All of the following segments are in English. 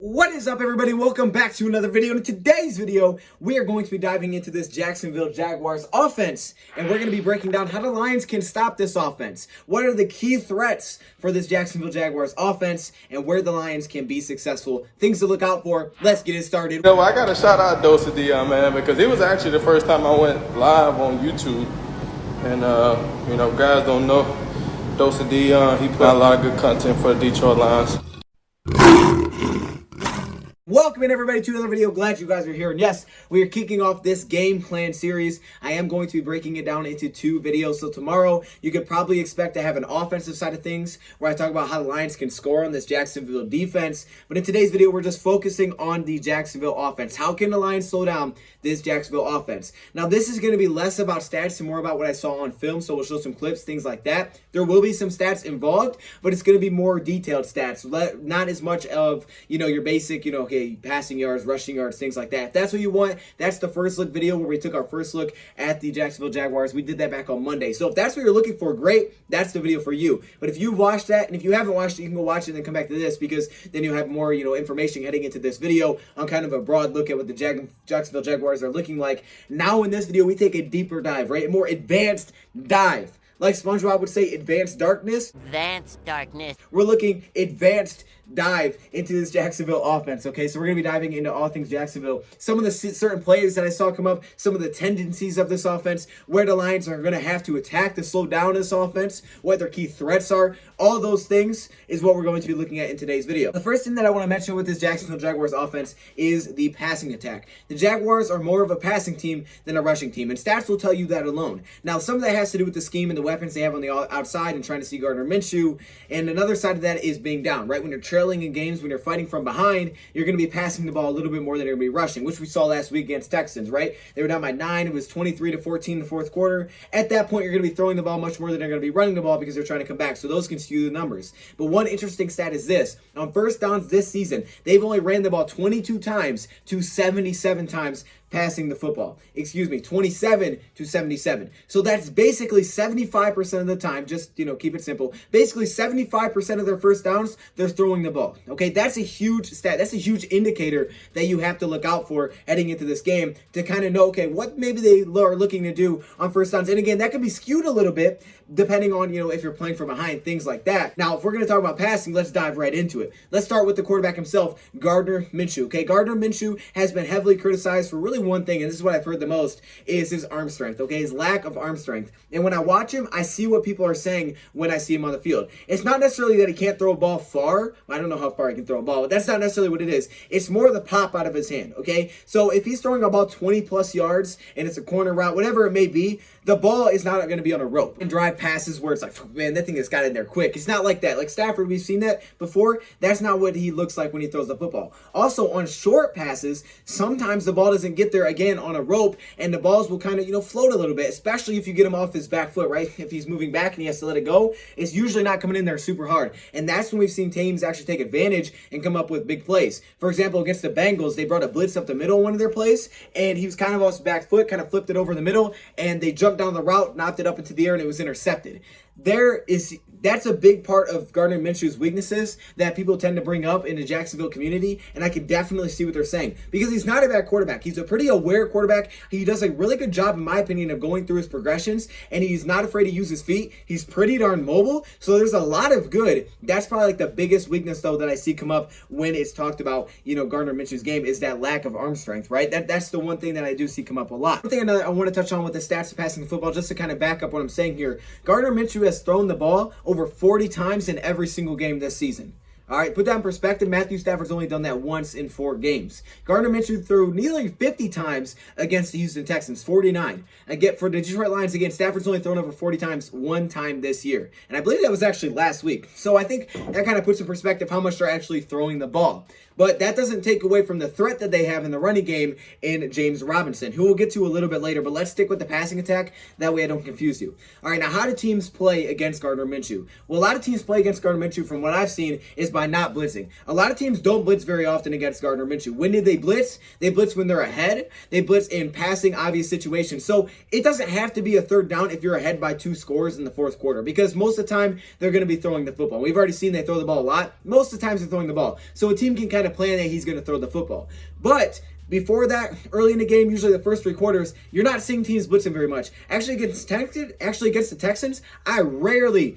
What is up, everybody? Welcome back to another video. In today's video, we are going to be diving into this Jacksonville Jaguars offense, and we're going to be breaking down how the Lions can stop this offense. What are the key threats for this Jacksonville Jaguars offense, and where the Lions can be successful. Things to look out for. Let's get it started. You know, I got to shout out DoseOfDion, man, because it was actually the first time I went live on YouTube. And, you know, guys don't know DoseOfDion. He put out a lot of good content for the Detroit Lions. Welcome in, everybody, to another video. Glad you guys are here. And yes, we are kicking off this game plan series. I am going to be breaking it down into two videos. So tomorrow, you could probably expect to have an offensive side of things where I talk about how the Lions can score on this Jacksonville defense. But in today's video, we're just focusing on the Jacksonville offense. How can the Lions slow down this Jacksonville offense? Now, this is going to be less about stats and more about what I saw on film. So we'll show some clips, things like that. There will be some stats involved, but it's going to be more detailed stats. Not as much of, your basic, okay, passing yards, rushing yards, things like that. If that's what you want, that's the first look video where we took our first look at the Jacksonville Jaguars. We did that back on Monday. So if that's what you're looking for, great. That's the video for you. But if you've watched that, and if you haven't watched it, you can go watch it and then come back to this, because then you'll have more, information heading into this video on kind of a broad look at what the Jacksonville Jaguars are looking like. Now in this video, we take a deeper dive, right? A more advanced dive. Like SpongeBob would say, advanced darkness. Advanced darkness. We're looking advanced dive into this Jacksonville offense, okay? So we're going to be diving into all things Jacksonville. Some of the certain plays that I saw come up, some of the tendencies of this offense, where the Lions are going to have to attack to slow down this offense, what their key threats are. All those things is what we're going to be looking at in today's video. The first thing that I want to mention with this Jacksonville Jaguars offense is the passing attack. The Jaguars are more of a passing team than a rushing team, and stats will tell you that alone. Now, some of that has to do with the scheme and the weapons they have on the outside and trying to see Gardner Minshew, and another side of that is being down, right? When you're trailing in games, when you're fighting from behind, you're going to be passing the ball a little bit more than you're going to be rushing, which we saw last week against Texans, right? They were down by 9. It was 23-14 in the fourth quarter. At that point, you're going to be throwing the ball much more than you're going to be running the ball because they're trying to come back. So those can skew the numbers. But one interesting stat is this. On first downs this season, they've only ran the ball 22 times to 77 times passing the football. 27 to 77. So that's basically 75% of the time, just, keep it simple. Basically 75% of their first downs, they're throwing the ball. Okay, that's a huge stat. That's a huge indicator that you have to look out for heading into this game to kind of know, okay, what maybe they are looking to do on first downs. And again, that can be skewed a little bit depending on, if you're playing from behind, things like that. Now, if we're going to talk about passing, let's dive right into it. Let's start with the quarterback himself, Gardner Minshew. Okay, Gardner Minshew has been heavily criticized for really one thing, and this is what I've heard the most, is his arm strength, okay? His lack of arm strength. And when I watch him, I see what people are saying when I see him on the field. It's not necessarily that he can't throw a ball far. I don't know how far he can throw a ball, but that's not necessarily what it is. It's more the pop out of his hand, okay? So if he's throwing about 20 plus yards and it's a corner route, whatever it may be, the ball is not going to be on a rope. And drive passes where it's like, man, that thing has got in there quick. It's not like that. Like Stafford, we've seen that before. That's not what he looks like when he throws the football. Also, on short passes, sometimes the ball doesn't get there again on a rope, and the balls will kind of, float a little bit, especially if you get him off his back foot, right? If he's moving back and he has to let it go, it's usually not coming in there super hard. And that's when we've seen teams actually take advantage and come up with big plays. For example, against the Bengals, they brought a blitz up the middle on one of their plays, and he was kind of off his back foot, kind of flipped it over the middle, and they jumped down the route, knocked it up into the air, and it was intercepted. That's a big part of Gardner Minshew's weaknesses that people tend to bring up in the Jacksonville community, and I can definitely see what they're saying, because he's not a bad quarterback. He's a pretty aware quarterback. He does a really good job, in my opinion, of going through his progressions, and he's not afraid to use his feet. He's pretty darn mobile, so there's a lot of good. That's probably like the biggest weakness, though, that I see come up when it's talked about, Gardner Minshew's game, is that lack of arm strength, right? That's the one thing that I do see come up a lot. One thing I want to touch on with the stats of passing the football, just to kind of back up what I'm saying here. Gardner Minshew has thrown the ball over 40 times in every single game this season. All right, put that in perspective. Matthew Stafford's only done that once in 4 games. Gardner Minshew threw nearly 50 times against the Houston Texans, 49. Again, for the Detroit Lions, again, Stafford's only thrown over 40 times one time this year. And I believe that was actually last week. So I think that kind of puts in perspective how much they're actually throwing the ball. But that doesn't take away from the threat that they have in the running game in James Robinson, who we'll get to a little bit later. But let's stick with the passing attack. That way I don't confuse you. All right, now how do teams play against Gardner Minshew? Well, a lot of teams play against Gardner Minshew, from what I've seen, is by by not blitzing. A lot of teams don't blitz very often against Gardner Minshew. When did they blitz? They blitz when they're ahead. They blitz in passing obvious situations. So it doesn't have to be a third down if you're ahead by 2 scores in the fourth quarter, because most of the time they're going to be throwing the football. We've already seen they throw the ball a lot. Most of the times they're throwing the ball. So a team can kind of plan that he's going to throw the football. But before that, early in the game, usually the first 3 quarters, you're not seeing teams blitzing very much. Actually against the Texans, I rarely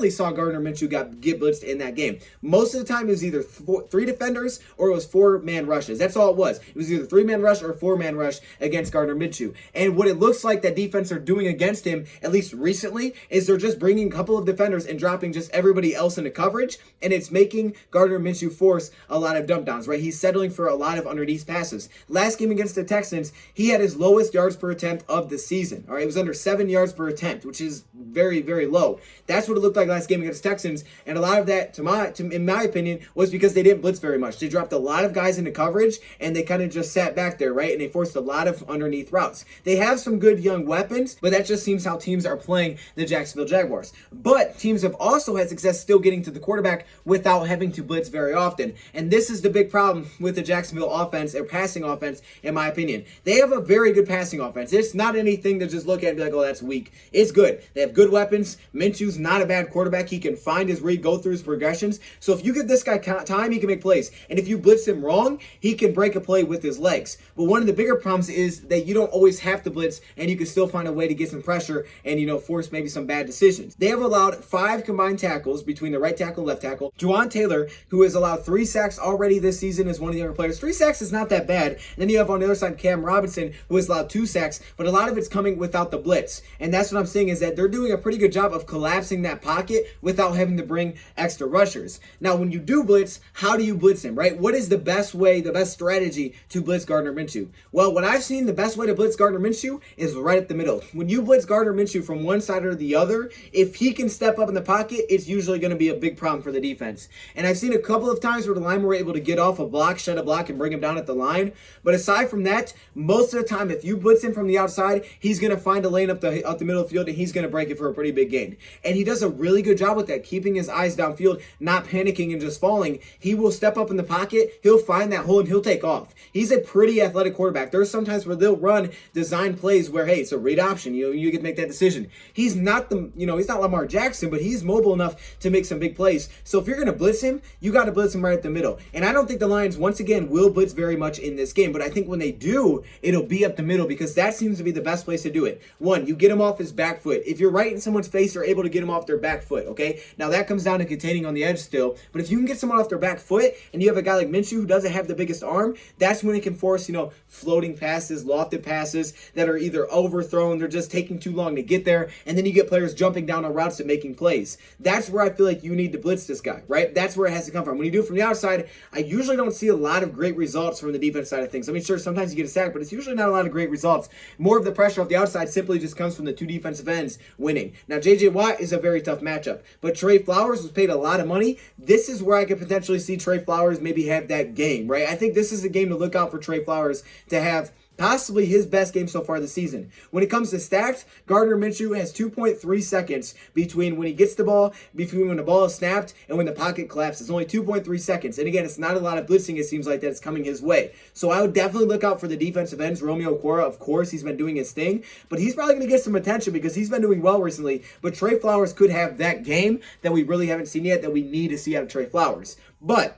saw Gardner Minshew get blitzed in that game. Most of the time, it was either 3 defenders or it was 4-man rushes. That's all it was. It was either 3-man rush or 4-man rush against Gardner Minshew. And what it looks like that defense are doing against him, at least recently, is they're just bringing a couple of defenders and dropping just everybody else into coverage, and it's making Gardner Minshew force a lot of dump downs, right? He's settling for a lot of underneath passes. Last game against the Texans, he had his lowest yards per attempt of the season. All right, it was under 7 yards per attempt, which is very, very low. That's what it looked like last game against the Texans, and a lot of that, in my opinion, was because they didn't blitz very much. They dropped a lot of guys into coverage, and they kind of just sat back there, right? And they forced a lot of underneath routes. They have some good young weapons, but that just seems how teams are playing the Jacksonville Jaguars. But teams have also had success still getting to the quarterback without having to blitz very often, and this is the big problem with the Jacksonville offense, or passing offense, in my opinion. They have a very good passing offense. It's not anything to just look at and be like, oh, that's weak. It's good. They have good weapons. Minshew's not a bad quarterback. He can find his read, go through his progressions. So if you give this guy time, he can make plays. And if you blitz him wrong, he can break a play with his legs. But one of the bigger problems is that you don't always have to blitz, and you can still find a way to get some pressure and, force maybe some bad decisions. They have allowed 5 combined tackles between the right tackle and left tackle. Juwan Taylor, who has allowed 3 sacks already this season, is one of the younger players. 3 sacks is not that bad. And then you have on the other side Cam Robinson, who has allowed 2 sacks, but a lot of it's coming without the blitz. And that's what I'm saying, is that they're doing a pretty good job of collapsing that pocket without having to bring extra rushers. Now, when you do blitz, how do you blitz him, right? What is the best way, the best strategy to blitz Gardner Minshew? Well, what I've seen, the best way to blitz Gardner Minshew is right at the middle. When you blitz Gardner Minshew from one side or the other, if he can step up in the pocket, it's usually going to be a big problem for the defense. And I've seen a couple of times where the linemen were able to get off a block, shed a block, and bring him down at the line. But aside from that, most of the time, if you blitz him from the outside, he's going to find a lane up the middle of the field, and he's going to break it for a pretty big gain. And he does a really good job with that, keeping his eyes downfield, not panicking and just falling. He will step up in the pocket, he'll find that hole, and he'll take off. He's a pretty athletic quarterback. There's sometimes where they'll run design plays where, hey, it's a read option. You can make that decision. He's not he's not Lamar Jackson, but he's mobile enough to make some big plays. So if you're going to blitz him, you got to blitz him right at the middle. And I don't think the Lions, once again, will blitz very much in this game, but I think when they do, it'll be up the middle, because that seems to be the best place to do it. One, you get him off his back foot. If you're right in someone's face, you're able to get him off their back foot, okay? Now that comes down to containing on the edge still, but if you can get someone off their back foot and you have a guy like Minshew who doesn't have the biggest arm, that's when it can force, floating passes, lofted passes that are either overthrown, they're just taking too long to get there, and then you get players jumping down on routes and making plays. That's where I feel like you need to blitz this guy, right? That's where it has to come from. When you do it from the outside, I usually don't see a lot of great results from the defense side of things. I mean, sure, sometimes you get a sack, but it's usually not a lot of great results. More of the pressure off the outside simply just comes from the 2 defensive ends winning. Now, J.J. Watt is a very tough matchup, but Trey Flowers was paid a lot of money. This is where I could potentially see Trey Flowers maybe have that game, right? I think this is a game to look out for Trey Flowers to have possibly his best game so far this season. When it comes to stats, Gardner Minshew has 2.3 seconds between when he gets the ball, between when the ball is snapped, and when the pocket collapses. Only 2.3 seconds. And again, it's not a lot of blitzing, it seems like, that it's coming his way. So I would definitely look out for the defensive ends. Romeo Okwara, of course, he's been doing his thing, but he's probably going to get some attention because he's been doing well recently. But Trey Flowers could have that game that we really haven't seen yet, that we need to see out of Trey Flowers. But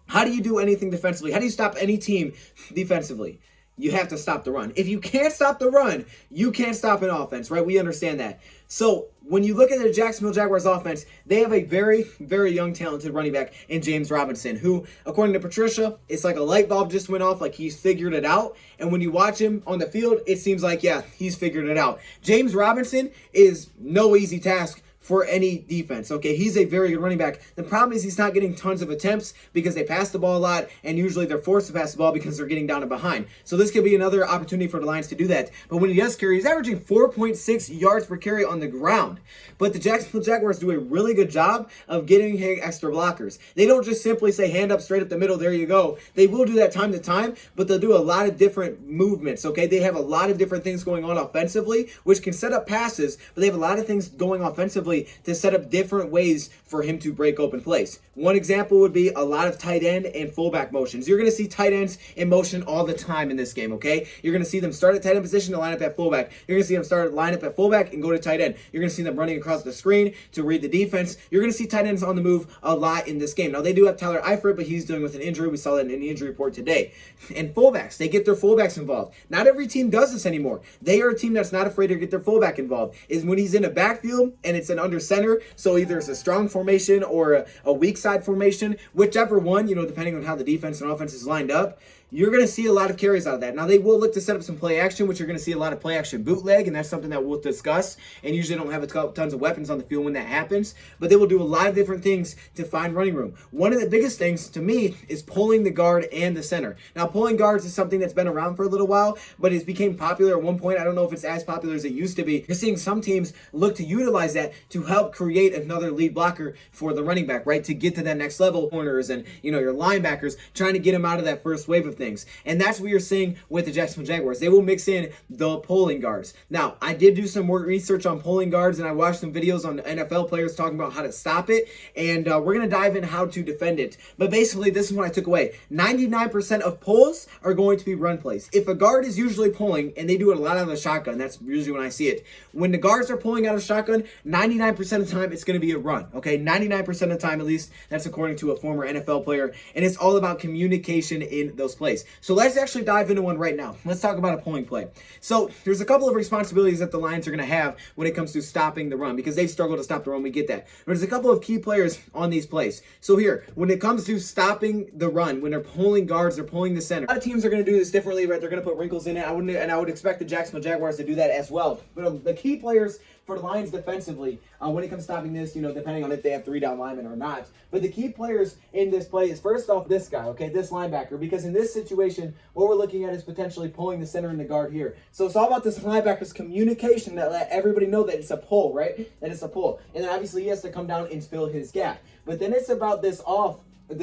how do you do anything defensively? How do you stop any team defensively? You have to stop the run. If you can't stop the run, you can't stop an offense, right? We understand that. So when you look at the Jacksonville Jaguars offense, they have a very, very young, talented running back in James Robinson, who, according to Patricia, it's like a light bulb just went off, like he's figured it out. And when you watch him on the field, it seems like, yeah, he's figured it out. James Robinson is no easy task for any defense, okay? He's a very good running back. The problem is he's not getting tons of attempts because they pass the ball a lot, and usually they're forced to pass the ball because they're getting down and behind. So this could be another opportunity for the Lions to do that. But when he does carry, he's averaging 4.6 yards per carry on the ground. But the Jacksonville Jaguars do a really good job of getting extra blockers. They don't just simply say hand up straight up the middle, there you go. They will do that time to time, but they'll do a lot of different movements, okay? They have a lot of different things going on offensively, which can set up passes, but they have a lot of things going offensively defensively to set up different ways for him to break open plays. One example would be a lot of tight end and fullback motions. You're going to see tight ends in motion all the time in this game, okay? You're going to see them start at tight end position to line up at fullback. You're going to see them start line up at fullback and go to tight end. You're going to see them running across the screen to read the defense. You're going to see tight ends on the move a lot in this game. Now, they do have Tyler Eifert, but he's dealing with an injury. We saw that in the injury report today. And fullbacks, they get their fullbacks involved. Not every team does this anymore. They are a team that's not afraid to get their fullback involved. Is when he's in a backfield and it's an under center, so either it's a strong formation or a weak side formation, whichever one, depending on how the defense and offense is lined up, you're going to see a lot of carries out of that. Now, they will look to set up some play action, which you're going to see a lot of play action bootleg, and that's something that we'll discuss. And usually don't have tons of weapons on the field when that happens, but they will do a lot of different things to find running room. One of the biggest things to me is pulling the guard and the center. Now, pulling guards is something that's been around for a little while, but it became popular at one point. I don't know if it's as popular as it used to be. You're seeing some teams look to utilize that to help create another lead blocker for the running back, right? To get to that next level. Corners and, your linebackers, trying to get them out of that first wave of things. And that's what you're seeing with the Jacksonville Jaguars. They will mix in the pulling guards. Now, I did do some more research on pulling guards, and I watched some videos on NFL players talking about how to stop it, and we're going to dive in how to defend it. But basically, this is what I took away. 99% of pulls are going to be run plays. If a guard is usually pulling, and they do it a lot out of the shotgun, that's usually when I see it. When the guards are pulling out of shotgun, 99% of the time, it's going to be a run, okay? 99% of the time, at least, that's according to a former NFL player, and it's all about communication in those plays. So let's actually dive into one right now. Let's talk about a pulling play. So there's a couple of responsibilities that the Lions are going to have when it comes to stopping the run, because they've struggled to stop the run. We get that. But there's a couple of key players on these plays. So here, when it comes to stopping the run, when they're pulling guards, they're pulling the center. A lot of teams are going to do this differently, right? They're going to put wrinkles in it. I would expect the Jacksonville Jaguars to do that as well. But the key players for the Lions defensively, when it comes to stopping this, depending on if they have 3 down linemen or not. But the key players in this play is, first off, this guy, okay, this linebacker, because in this situation, what we're looking at is potentially pulling the center and the guard here. So it's all about this linebacker's communication that let everybody know that it's a pull, right? That it's a pull. And then obviously he has to come down and fill his gap. But then it's about this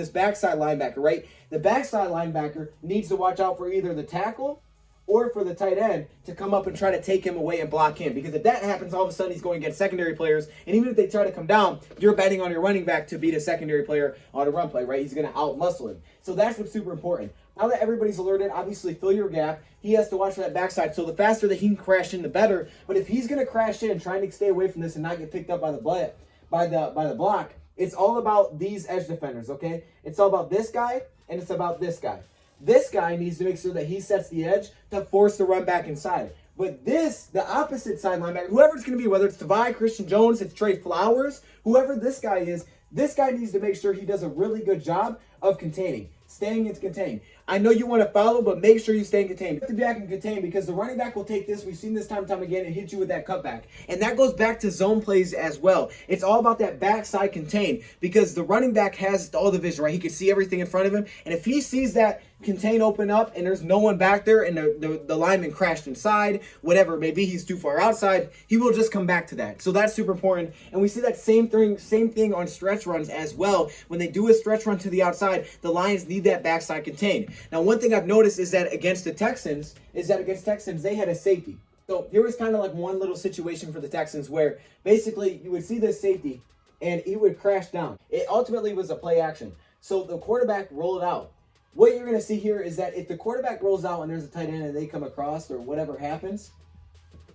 backside linebacker, right? The backside linebacker needs to watch out for either the tackle or for the tight end to come up and try to take him away and block him. Because if that happens, all of a sudden he's going against secondary players. And even if they try to come down, you're betting on your running back to beat a secondary player on a run play, right? He's going to out-muscle him. So that's what's super important. Now that everybody's alerted, obviously fill your gap. He has to watch for that backside. So the faster that he can crash in, the better. But if he's going to crash in, trying to stay away from this and not get picked up by the block, it's all about these edge defenders, okay? It's all about this guy, and it's about this guy. This guy needs to make sure that he sets the edge to force the run back inside. But the opposite side linebacker, whoever it's going to be, whether it's Tavai, Christian Jones, it's Trey Flowers, whoever this guy is, this guy needs to make sure he does a really good job of containing, staying in contain. I know you want to follow, but make sure you stay in contain. You have to be back in contain because the running back will take this. We've seen this time and time again and hit you with that cutback. And that goes back to zone plays as well. It's all about that backside contain because the running back has all the vision, right? He can see everything in front of him. And if he sees that contain open up and there's no one back there and the lineman crashed inside, whatever it may be, he's too far outside, he will just come back to that. So that's super important. And we see that same thing on stretch runs as well. When they do a stretch run to the outside, the Lions need that backside contain. Now, one thing I've noticed is that against Texans, they had a safety. So here was kind of like one little situation for the Texans where basically you would see this safety and he would crash down. It ultimately was a play action. So the quarterback rolled out. What you're going to see here is that if the quarterback rolls out and there's a tight end and they come across or whatever happens,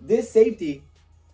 this safety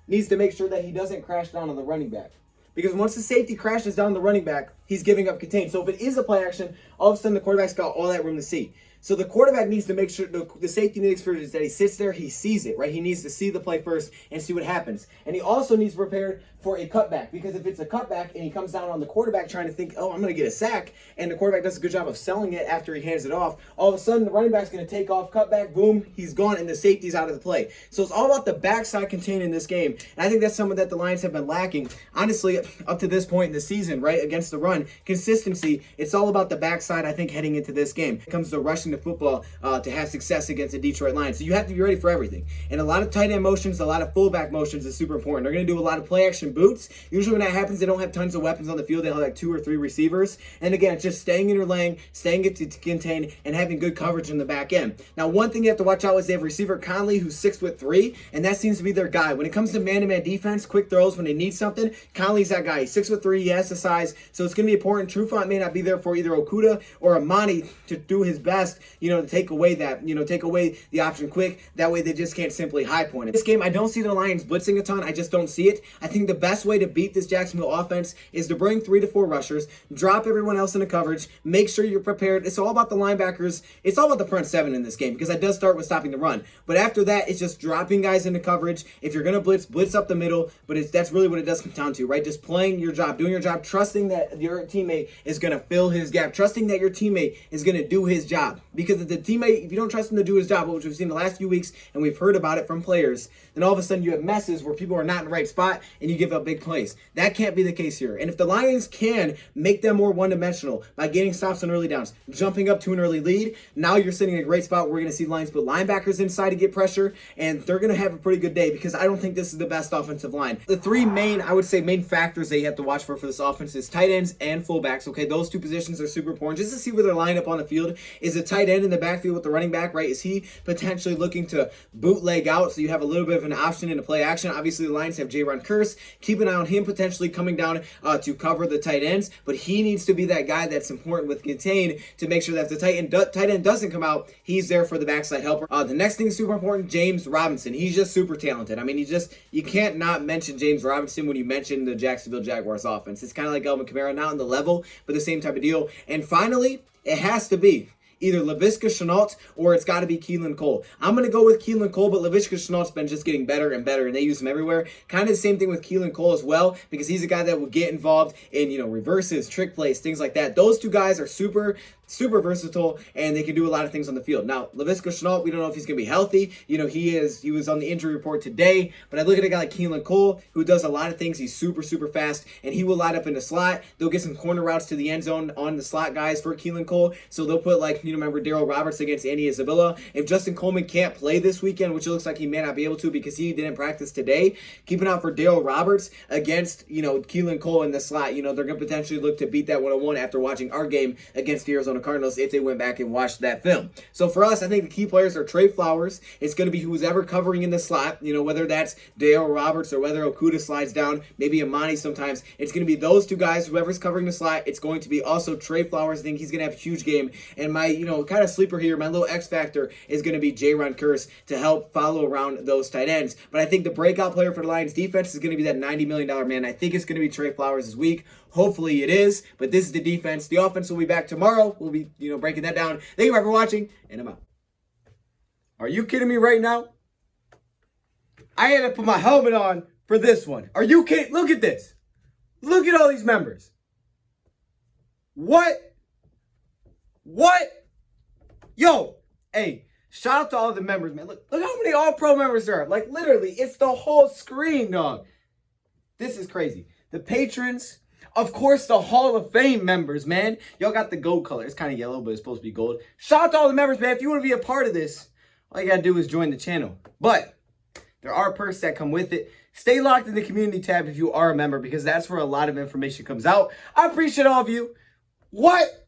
needs to make sure that he doesn't crash down on the running back. Because once the safety crashes down the running back, he's giving up contain. So if it is a play action, all of a sudden the quarterback's got all that room to see. So the quarterback needs to make sure, the safety needs to make sure that he sits there, he sees it, right? He needs to see the play first and see what happens. And he also needs to prepare for a cutback, because if it's a cutback and he comes down on the quarterback trying to think, oh, I'm going to get a sack, and the quarterback does a good job of selling it after he hands it off, all of a sudden the running back's going to take off, cutback, boom, he's gone, and the safety's out of the play. So it's all about the backside contain in this game. And I think that's something that the Lions have been lacking, honestly, up to this point in the season, right, against the run. on consistency, it's all about the backside, I think, heading into this game. It comes to rushing the football to have success against the Detroit Lions. So you have to be ready for everything. And a lot of tight end motions, a lot of fullback motions is super important. They're going to do a lot of play action boots. Usually when that happens, they don't have tons of weapons on the field. They'll have like 2 or 3 receivers. And again, it's just staying in your lane, staying it to contain, and having good coverage in the back end. Now, one thing you have to watch out is they have receiver Conley, who's 6'3", and that seems to be their guy. When it comes to man-to-man defense, quick throws, when they need something, Conley's that guy. He's 6'3", he has the size, so it's going to be important. Trufant may not be there for either Okudah or Amani to do his best, to take away the option quick. That way they just can't simply high point it. This game, I don't see the Lions blitzing a ton. I just don't see it. I think the best way to beat this Jacksonville offense is to bring 3 to 4 rushers, drop everyone else into coverage, make sure you're prepared. It's all about the linebackers. It's all about the front 7 in this game because that does start with stopping the run. But after that, it's just dropping guys into coverage. If you're going to blitz up the middle. But that's really what it does come down to, right? Just playing your job, doing your job, trusting that your teammate is going to fill his gap, trusting that your teammate is going to do his job. Because if you don't trust him to do his job, which we've seen the last few weeks and we've heard about it from players, then all of a sudden you have messes where people are not in the right spot and you give up big plays. That can't be the case here. And if the Lions can make them more one-dimensional by getting stops on early downs, jumping up to an early lead, now you're sitting in a great spot. We're going to see the Lions put linebackers inside to get pressure, and they're going to have a pretty good day because I don't think this is the best offensive line. The 3 main factors that you have to watch for this offense is tight ends and fullbacks. Okay, those 2 positions are super important just to see where they're lined up on the field. Is a tight end in the backfield with the running back, right? Is he potentially looking to bootleg out so you have a little bit of an option in the play action? Obviously, the Lions have Jaron Kearse. Keep an eye on him potentially coming down to cover the tight ends, but he needs to be that guy that's important with contain to make sure that if the tight end doesn't come out, he's there for the backside helper. The next thing is super important, James Robinson. He's just super talented. I mean, you can't not mention James Robinson when you mention the Jacksonville Jaguars offense. It's kind of like Alvin Kamara, not on the level, but the same type of deal. And finally, it has to be either Laviska Shenault or it's got to be Keelan Cole. I'm going to go with Keelan Cole, but Laviska Shenault's been just getting better and better, and they use him everywhere. Kind of the same thing with Keelan Cole as well, because he's a guy that will get involved in, reverses, trick plays, things like that. Those 2 guys are super versatile, and they can do a lot of things on the field. Now, Laviska Shenault, we don't know if he's going to be healthy. He was on the injury report today, but I look at a guy like Keelan Cole, who does a lot of things. He's super fast, and he will line up in the slot. They'll get some corner routes to the end zone on the slot guys for Keelan Cole, so they'll put, remember Darrell Roberts against Andy Isabella. If Justin Coleman can't play this weekend, which it looks like he may not be able to because he didn't practice today, keep an eye out for Darrell Roberts against, Keelan Cole in the slot. They're going to potentially look to beat that 1-on-1 after watching our game against the Arizona Cardinals if they went back and watched that film. So for us, I think the key players are Trey Flowers. It's going to be who's ever covering in the slot, whether that's Darrell Roberts or whether Okudah slides down, maybe Amani sometimes. It's going to be those 2 guys, whoever's covering the slot. It's going to be also Trey Flowers. I think he's going to have a huge game. And my, kind of sleeper here, my little X factor is going to be Jaron Kearse to help follow around those tight ends. But I think the breakout player for the Lions defense is going to be that $90 million man. I think it's going to be Trey Flowers this week. Hopefully it is, but this is the defense. The offense will be back tomorrow. We'll be, breaking that down. Thank you for watching, and I'm out. Are you kidding me right now? I had to put my helmet on for this one. Are you kidding? Look at this. Look at all these members. What? Yo, hey, shout out to all the members, man. Look how many All-Pro members there are. Like, literally, it's the whole screen, dog. This is crazy. The patrons, of course, the Hall of Fame members, man. Y'all got the gold color. It's kind of yellow, but it's supposed to be gold. Shout out to all the members, man. If you want to be a part of this, all you got to do is join the channel. But there are perks that come with it. Stay locked in the community tab if you are a member, because that's where a lot of information comes out. I appreciate all of you. What?